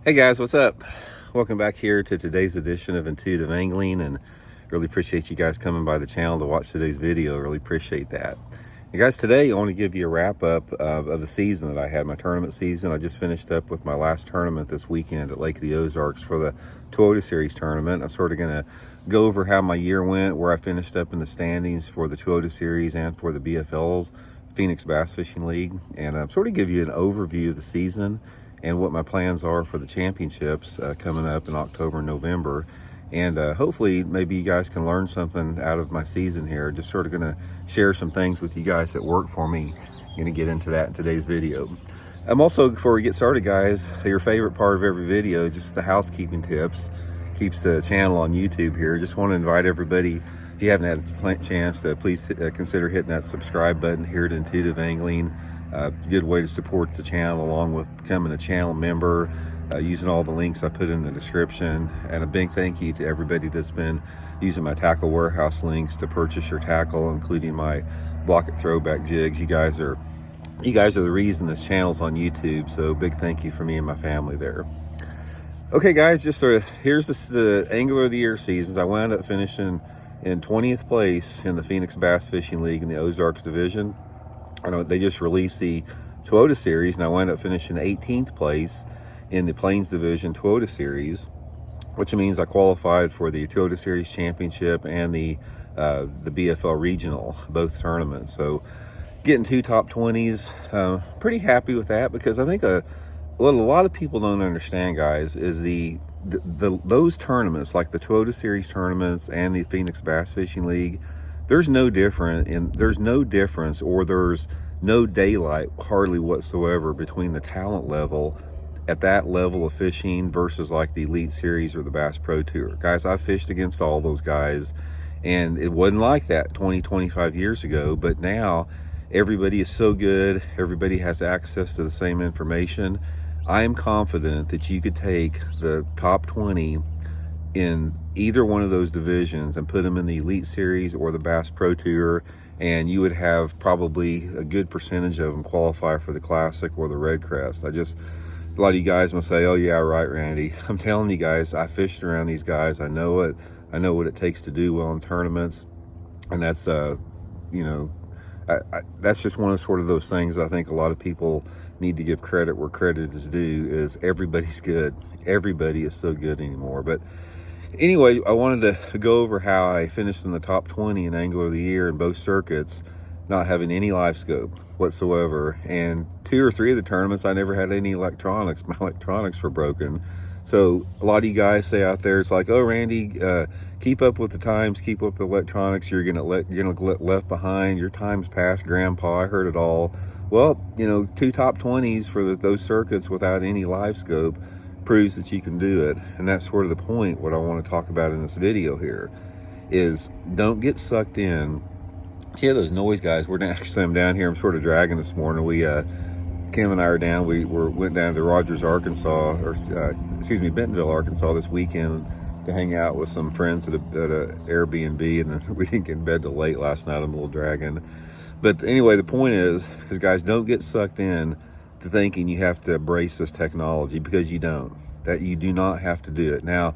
Hey guys, what's up? Welcome back here to today's edition of Intuitive Angling, and really appreciate you guys coming by the channel to watch today's video. Really appreciate that. You guys, today I want to give you a wrap up of the season that I had, my tournament season. I just finished up with my last tournament this weekend at Lake of the Ozarks for the Toyota Series tournament. I'm sort of going to go over how my year went, where I finished up in the standings for the Toyota Series and for the BFL's Phoenix Bass Fishing League, and sort of give you an overview of the season and what my plans are for the championships coming up in October and November. And hopefully maybe you guys can learn something out of my season here. Just sort of going to share some things with you guys that work for me. I'm going to get into that in today's video. I'm also, before we get started guys, your favorite part of every video, just the housekeeping tips. Keeps the channel on YouTube here. Just want to invite everybody, if you haven't had a chance, to please consider hitting that subscribe button here at Intuitive Angling. Good way to support the channel, along with becoming a channel member, using all the links I put in the description. And a big thank you to everybody that's been using my tackle warehouse links to purchase your tackle, including my Blaukat throwback jigs. You guys are the reason this channel's on YouTube, so big thank you for me and my family there. Okay guys, just sort of here's the Angler of the Year seasons. I wound up finishing in 20th place in the Phoenix Bass Fishing League in the Ozarks division. I know they just released the Toyota Series, and I wound up finishing 18th place in the Plains Division Toyota Series, which means I qualified for the Toyota Series Championship and the BFL Regional, both tournaments. So getting 2 top 20s, pretty happy with that, because I think what a lot of people don't understand, guys, is those tournaments, like the Toyota Series tournaments and the Phoenix Bass Fishing League, there's no difference, or there's no daylight hardly whatsoever between the talent level at that level of fishing versus like the Elite Series or the Bass Pro Tour. Guys, I fished against all those guys, and it wasn't like that 25 years ago, but now everybody is so good, everybody has access to the same information. I am confident that you could take the top 20 in either one of those divisions and put them in the Elite Series or the Bass Pro Tour, and you would have probably a good percentage of them qualify for the Classic or the Red Crest. A lot of you guys must say, oh yeah, right, Randy. I'm telling you guys, I fished around these guys. I know what it takes to do well in tournaments, and that's that's just one of sort of those things I think a lot of people need to give credit where credit is due. Is everybody's good. Everybody is so good anymore. But anyway, I wanted to go over how I finished in the top 20 in Angler of the Year in both circuits, not having any live scope whatsoever. And 2 or 3 of the tournaments, I never had any electronics. My electronics were broken. So a lot of you guys say out there, it's like, oh, Randy, keep up with the times, keep up with electronics. You're gonna get left behind. Your time's past, Grandpa. I heard it all. Well, 2 top 20s for those circuits without any live scope proves that you can do it. And that's sort of the point. What I want to talk about in this video here is, don't get sucked in. Hear those noise, guys. I'm down here. I'm sort of dragging this morning. Kim and I are down. We went down to Rogers, Arkansas, Bentonville, Arkansas this weekend to hang out with some friends at a Airbnb, and then we didn't get in bed till late last night. I'm a little dragging. But anyway, the point is guys, don't get sucked in to thinking you have to embrace this technology, because you don't. That you do not have to do it. Now,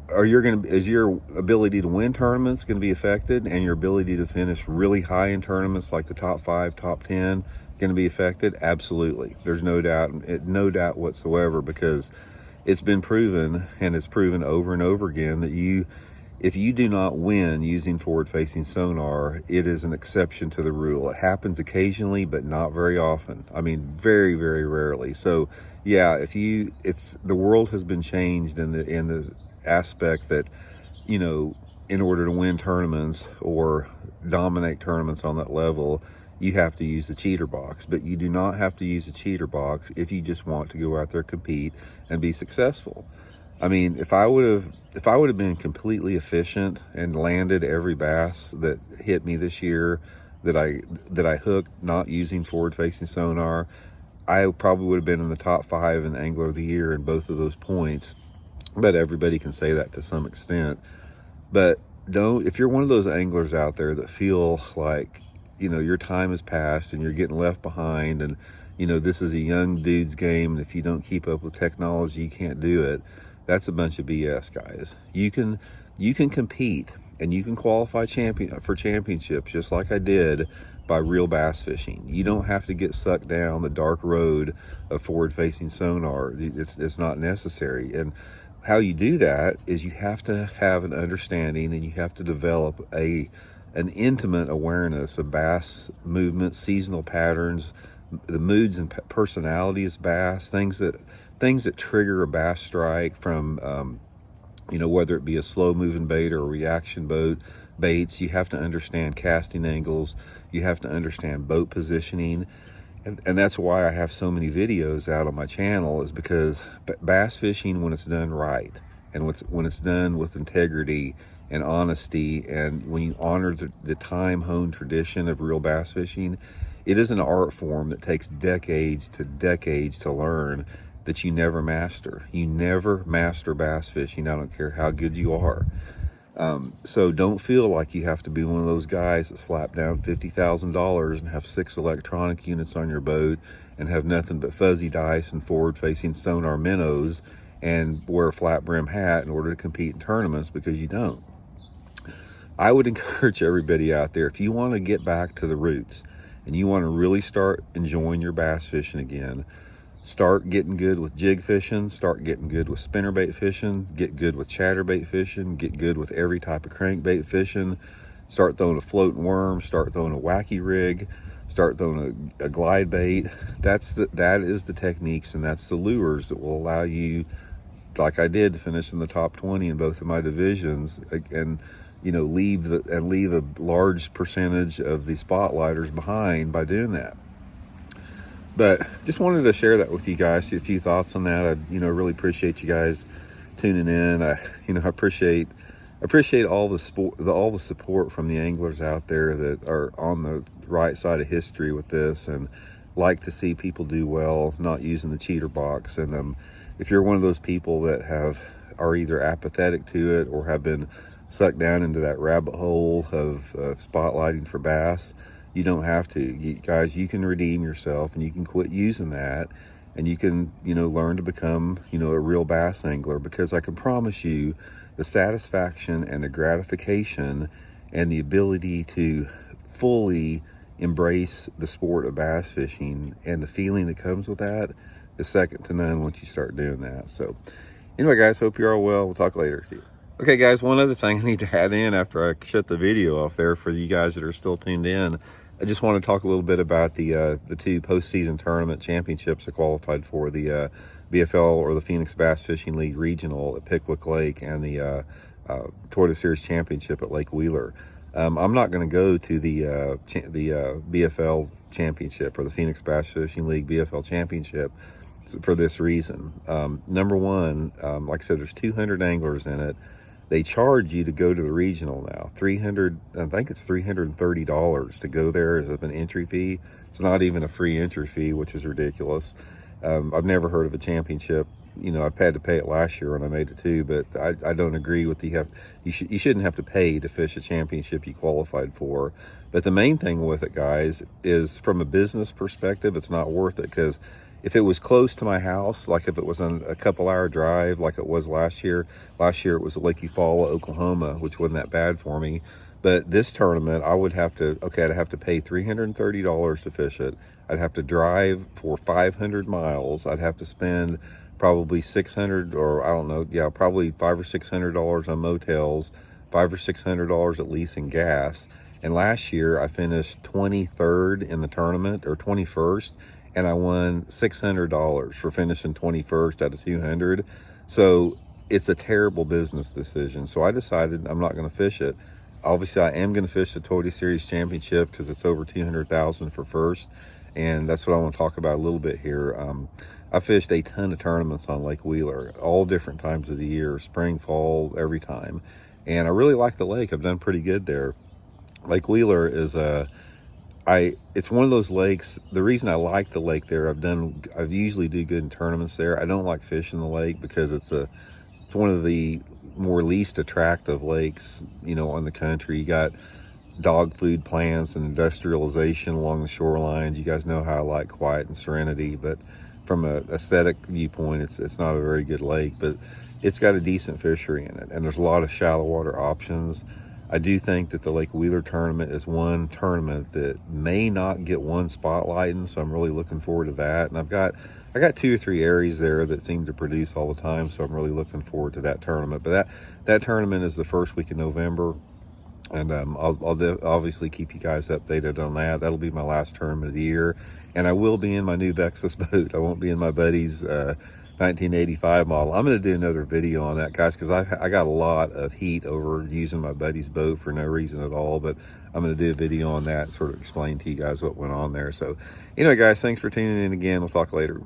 is your ability to win tournaments going to be affected, and your ability to finish really high in tournaments like the top 5, top 10 going to be affected? Absolutely. There's no doubt whatsoever, because it's been proven, and it's proven over and over again, that if you do not win using forward-facing sonar, it is an exception to the rule. It happens occasionally, but not very often. I mean, very, very rarely. So, yeah, the world has been changed in the aspect that, in order to win tournaments or dominate tournaments on that level, you have to use the cheater box. But you do not have to use the cheater box if you just want to go out there, compete, and be successful. I mean, if I would have been completely efficient and landed every bass that hit me this year that I hooked not using forward-facing sonar, I probably would have been in the top 5 in Angler of the Year in both of those points. But everybody can say that to some extent. But if you're one of those anglers out there that feel like, your time has passed and you're getting left behind, and you know, this is a young dude's game, and if you don't keep up with technology, you can't do it. That's a bunch of BS, guys. You can compete and you can qualify for championships just like I did by real bass fishing. You don't have to get sucked down the dark road of forward-facing sonar. It's not necessary. And how you do that is you have to have an understanding, and you have to develop an intimate awareness of bass movement, seasonal patterns, the moods and personalities of bass, things that trigger a bass strike from you know, whether it be a slow moving bait or a reaction baits. You have to understand casting angles, you have to understand boat positioning, and that's why I have so many videos out on my channel, is because bass fishing, when it's done right, and when it's done with integrity and honesty, and when you honor the time-honed tradition of real bass fishing, it is an art form that takes decades to learn, that you never master. You never master bass fishing. I don't care how good you are. So don't feel like you have to be one of those guys that slap down $50,000 and have 6 electronic units on your boat and have nothing but fuzzy dice and forward-facing sonar minnows and wear a flat brim hat in order to compete in tournaments, because you don't. I would encourage everybody out there, if you want to get back to the roots and you want to really start enjoying your bass fishing again, start getting good with jig fishing, start getting good with spinnerbait fishing, get good with chatterbait fishing, get good with every type of crankbait fishing, start throwing a floating worm, start throwing a wacky rig, start throwing a glide bait. That is the techniques, and that's the lures that will allow you, like I did, to finish in the top 20 in both of my divisions, and you know, leave a large percentage of the spotlighters behind by doing that. But just wanted to share that with you guys, a few thoughts on that. I, you know, really appreciate you guys tuning in. I appreciate all the support from the anglers out there that are on the right side of history with this, and like to see people do well, not using the cheater box. And if you're one of those people that are either apathetic to it or have been sucked down into that rabbit hole of spotlighting for bass, you don't have to. Guys, you can redeem yourself, and you can quit using that, and you can, you know, learn to become, you know, a real bass angler, because I can promise you the satisfaction and the gratification and the ability to fully embrace the sport of bass fishing and the feeling that comes with that is second to none once you start doing that. So anyway, guys, hope you're all well. We'll talk later. See you. Okay, guys, one other thing I need to add in after I shut the video off there for you guys that are still tuned in. I just want to talk a little bit about the 2 postseason tournament championships I qualified for, the BFL, or the Phoenix Bass Fishing League Regional at Pickwick Lake, and the Toyota Series Championship at Lake Wheeler. I'm not going to go to the BFL Championship, or the Phoenix Bass Fishing League BFL Championship, for this reason. Number one, like I said, there's 200 anglers in it. They charge you to go to the regional now. I think it's $330 to go there as an entry fee. It's not even a free entry fee, which is ridiculous. I've never heard of a championship. You know, I've had to pay it last year when I made it too, but I don't agree with you shouldn't have to pay to fish a championship you qualified for. But the main thing with it, guys, is from a business perspective, it's not worth it, because if it was close to my house, like if it was on a couple-hour drive like it was last year it was at Lake Eufaula, Oklahoma, which wasn't that bad for me. But this tournament, I'd have to pay $330 to fish it. I'd have to drive for 500 miles. I'd have to spend probably $600, or I don't know, yeah, probably $500 or $600 on motels, $500 or $600 at least in gas. And last year I finished 23rd in the tournament, or 21st. And I won $600 for finishing 21st out of 200. So it's a terrible business decision. So I decided I'm not going to fish it. Obviously, I am going to fish the Toyota Series Championship because it's over $200,000 for first. And that's what I want to talk about a little bit here. I fished a ton of tournaments on Lake Wheeler, all different times of the year, spring, fall, every time. And I really like the lake. I've done pretty good there. Lake Wheeler is it's one of those lakes. The reason I like the lake there, I usually do good in tournaments there. I don't like fishing the lake because it's one of the more least attractive lakes, you know, on the country. You got dog food plants and industrialization along the shorelines. You guys know how I like quiet and serenity, but from a aesthetic viewpoint, it's not a very good lake, but it's got a decent fishery in it, and there's a lot of shallow water options. I do think that the Lake Wheeler tournament is one tournament that may not get one spotlighting, so I'm really looking forward to that. And I got 2 or 3 areas there that seem to produce all the time, so I'm really looking forward to that tournament. But that tournament is the first week in November, and I'll obviously keep you guys updated on that. That'll be my last tournament of the year, and I will be in my new Vexus boat. I won't be in my buddy's 1985 model. I'm going to do another video on that, guys, because I got a lot of heat over using my buddy's boat for no reason at all, but I'm going to do a video on that, sort of explain to you guys what went on there. So anyway, guys, thanks for tuning in again. We'll talk later.